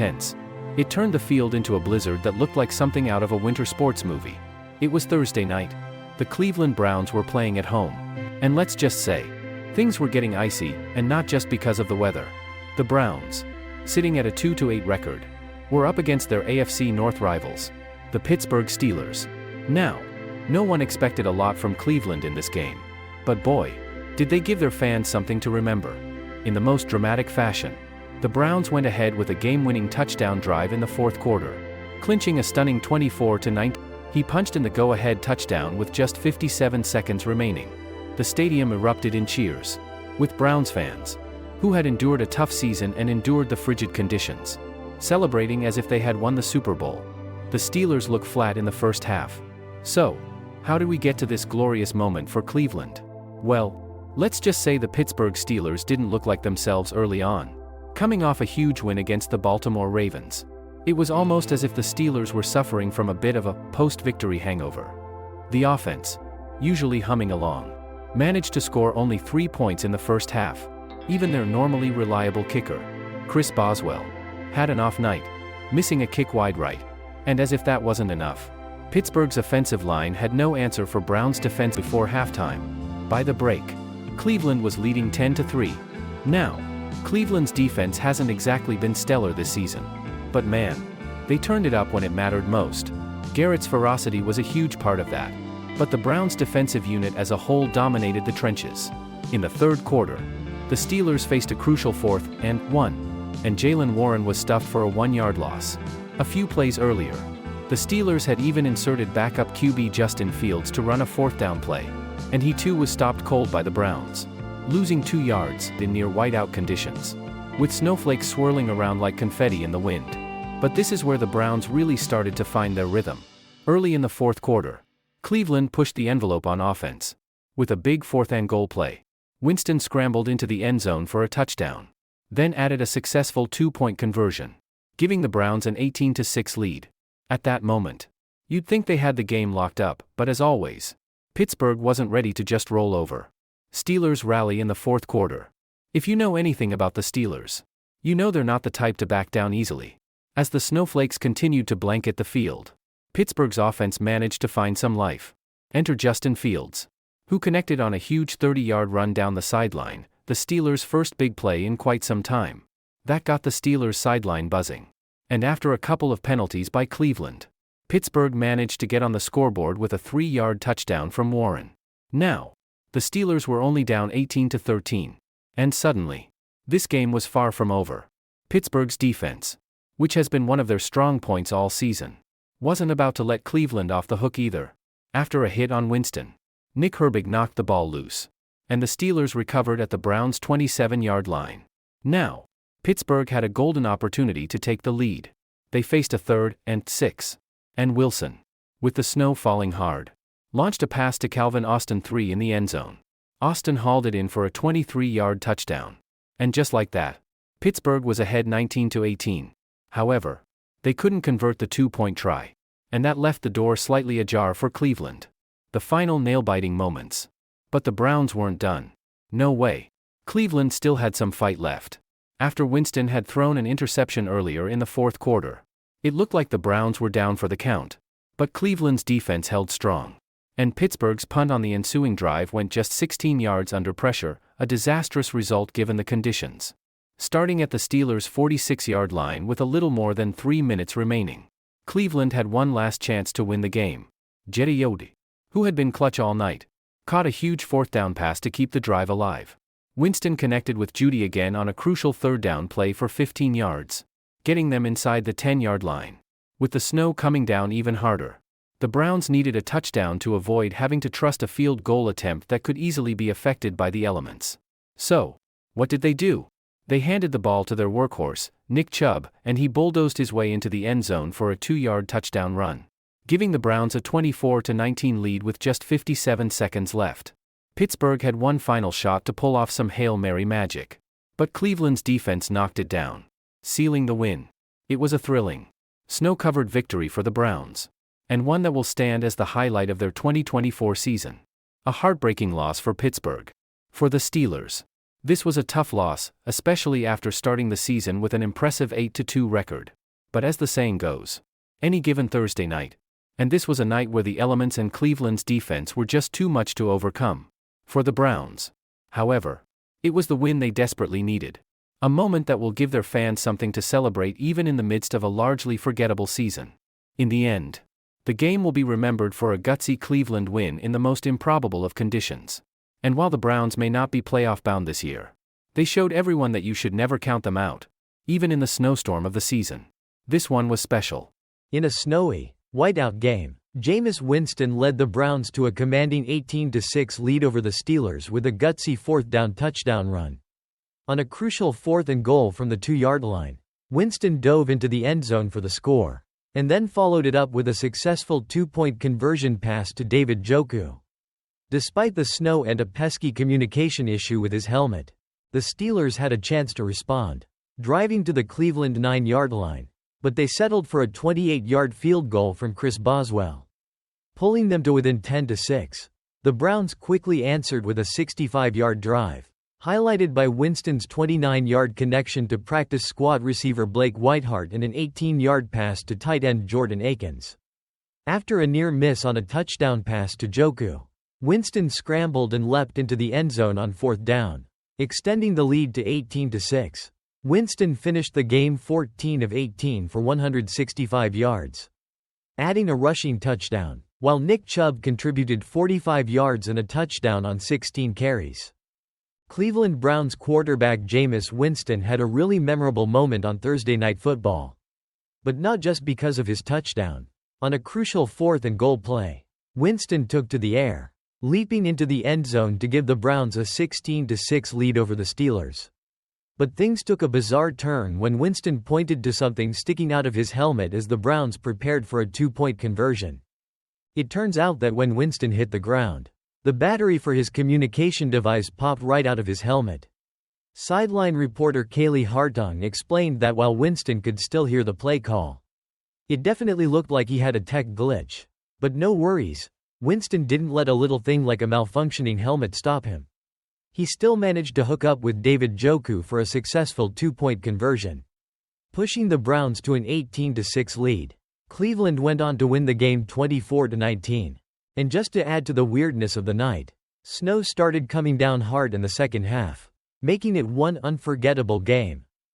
Hence, it turned the field into a blizzard that looked like something out of a winter sports movie. It was Thursday night. The Cleveland Browns were playing at home. And let's just say, things were getting icy, and not just because of the weather. The Browns, sitting at a 2-8 record, were up against their AFC North rivals, the Pittsburgh Steelers. Now, no one expected a lot from Cleveland in this game. But boy, did they give their fans something to remember. In the most dramatic fashion, the Browns went ahead with a game-winning touchdown drive in the fourth quarter, clinching a stunning 24-19. He punched in the go-ahead touchdown with just 57 seconds remaining. The stadium erupted in cheers, with Browns fans, who had endured a tough season and endured the frigid conditions, celebrating as if they had won the Super Bowl. The Steelers looked flat in the first half. So, how did we get to this glorious moment for Cleveland? Well, let's just say the Pittsburgh Steelers didn't look like themselves early on. Coming off a huge win against the Baltimore Ravens, it was almost as if the Steelers were suffering from a bit of a post-victory hangover. The offense, usually humming along, managed to score only 3 points in the first half. Even their normally reliable kicker, Chris Boswell, had an off night, missing a kick wide right. And as if that wasn't enough, Pittsburgh's offensive line had no answer for Browns' defense before halftime. By the break, Cleveland was leading 10-3. Now, Cleveland's defense hasn't exactly been stellar this season. But man, they turned it up when it mattered most. Garrett's ferocity was a huge part of that. But the Browns' defensive unit as a whole dominated the trenches. In the third quarter, the Steelers faced a crucial 4th and 1, and Jaylen Warren was stuffed for a 1-yard loss. A few plays earlier, the Steelers had even inserted backup QB Justin Fields to run a 4th down play, and he too was stopped cold by the Browns, losing 2 yards in near whiteout conditions, with snowflakes swirling around like confetti in the wind. But this is where the Browns really started to find their rhythm. Early in the fourth quarter, Cleveland pushed the envelope on offense. With a big 4th and goal play, Winston scrambled into the end zone for a touchdown, then added a successful 2-point conversion, giving the Browns an 18-6 lead. At that moment, you'd think they had the game locked up, but as always, Pittsburgh wasn't ready to just roll over. Steelers rally in the fourth quarter. If you know anything about the Steelers, you know they're not the type to back down easily. As the snowflakes continued to blanket the field, Pittsburgh's offense managed to find some life. Enter Justin Fields, who connected on a huge 30-yard run down the sideline, the Steelers' first big play in quite some time. That got the Steelers' sideline buzzing. And after a couple of penalties by Cleveland, Pittsburgh managed to get on the scoreboard with a 3-yard touchdown from Warren. Now, the Steelers were only down 18-13. And suddenly, this game was far from over. Pittsburgh's defense, which has been one of their strong points all season, wasn't about to let Cleveland off the hook either. After a hit on Winston, Nick Herbig knocked the ball loose, and the Steelers recovered at the Browns' 27-yard line. Now, Pittsburgh had a golden opportunity to take the lead. They faced a 3rd and 6, and Wilson, with the snow falling hard, launched a pass to Calvin Austin III in the end zone. Austin hauled it in for a 23-yard touchdown. And just like that, Pittsburgh was ahead 19-18. However, they couldn't convert the 2-point try, and that left the door slightly ajar for Cleveland. The final nail-biting moments. But the Browns weren't done. No way. Cleveland still had some fight left. After Winston had thrown an interception earlier in the fourth quarter, it looked like the Browns were down for the count. But Cleveland's defense held strong, and Pittsburgh's punt on the ensuing drive went just 16 yards under pressure, a disastrous result given the conditions. Starting at the Steelers' 46-yard line with a little more than 3 minutes remaining, Cleveland had one last chance to win the game. Jetty Yodi, who had been clutch all night, caught a huge 4th down pass to keep the drive alive. Winston connected with Judy again on a crucial 3rd down play for 15 yards, getting them inside the 10-yard line. With the snow coming down even harder, the Browns needed a touchdown to avoid having to trust a field goal attempt that could easily be affected by the elements. So, what did they do? They handed the ball to their workhorse, Nick Chubb, and he bulldozed his way into the end zone for a 2-yard touchdown run, giving the Browns a 24-19 lead with just 57 seconds left. Pittsburgh had one final shot to pull off some Hail Mary magic, but Cleveland's defense knocked it down, sealing the win. It was a thrilling, snow-covered victory for the Browns, and one that will stand as the highlight of their 2024 season. A heartbreaking loss for Pittsburgh. For the Steelers, This was a tough loss, especially after starting the season with an impressive 8-2 record. But as the saying goes, any given Thursday night. And this was a night where the elements and Cleveland's defense were just too much to overcome. For the Browns, however, it was the win they desperately needed. A moment that will give their fans something to celebrate even in the midst of a largely forgettable season. In the end, the game will be remembered for a gutsy Cleveland win in the most improbable of conditions. And while the Browns may not be playoff-bound this year, they showed everyone that you should never count them out, even in the snowstorm of the season. This one was special. In a snowy, whiteout game, Jameis Winston led the Browns to a commanding 18-6 lead over the Steelers with a gutsy fourth-down touchdown run. On a crucial 4th and goal from the 2-yard line, Winston dove into the end zone for the score, and then followed it up with a successful 2-point conversion pass to David Njoku. Despite the snow and a pesky communication issue with his helmet, the Steelers had a chance to respond, driving to the Cleveland 9-yard line, but they settled for a 28-yard field goal from Chris Boswell, pulling them to within 10-6. The Browns quickly answered with a 65-yard drive, highlighted by Winston's 29-yard connection to practice squad receiver Blake Whiteheart and an 18-yard pass to tight end Jordan Akins. After a near miss on a touchdown pass to Njoku, Winston scrambled and leapt into the end zone on 4th down, extending the lead to 18-6. Winston finished the game 14 of 18 for 165 yards, adding a rushing touchdown, while Nick Chubb contributed 45 yards and a touchdown on 16 carries. Cleveland Browns quarterback Jameis Winston had a really memorable moment on Thursday Night Football. But not just because of his touchdown. On a crucial 4th and goal play, Winston took to the air, leaping into the end zone to give the Browns a 16-6 lead over the Steelers. But things took a bizarre turn when Winston pointed to something sticking out of his helmet as the Browns prepared for a 2-point conversion. It turns out that when Winston hit the ground, the battery for his communication device popped right out of his helmet. Sideline reporter Kaylee Hartung explained that while Winston could still hear the play call, it definitely looked like he had a tech glitch. But no worries, Winston didn't let a little thing like a malfunctioning helmet stop him. He still managed to hook up with David Njoku for a successful 2-point conversion, pushing the Browns to an 18-6 lead. Cleveland went on to win the game 24-19. And just to add to the weirdness of the night, snow started coming down hard in the second half, making it one unforgettable game.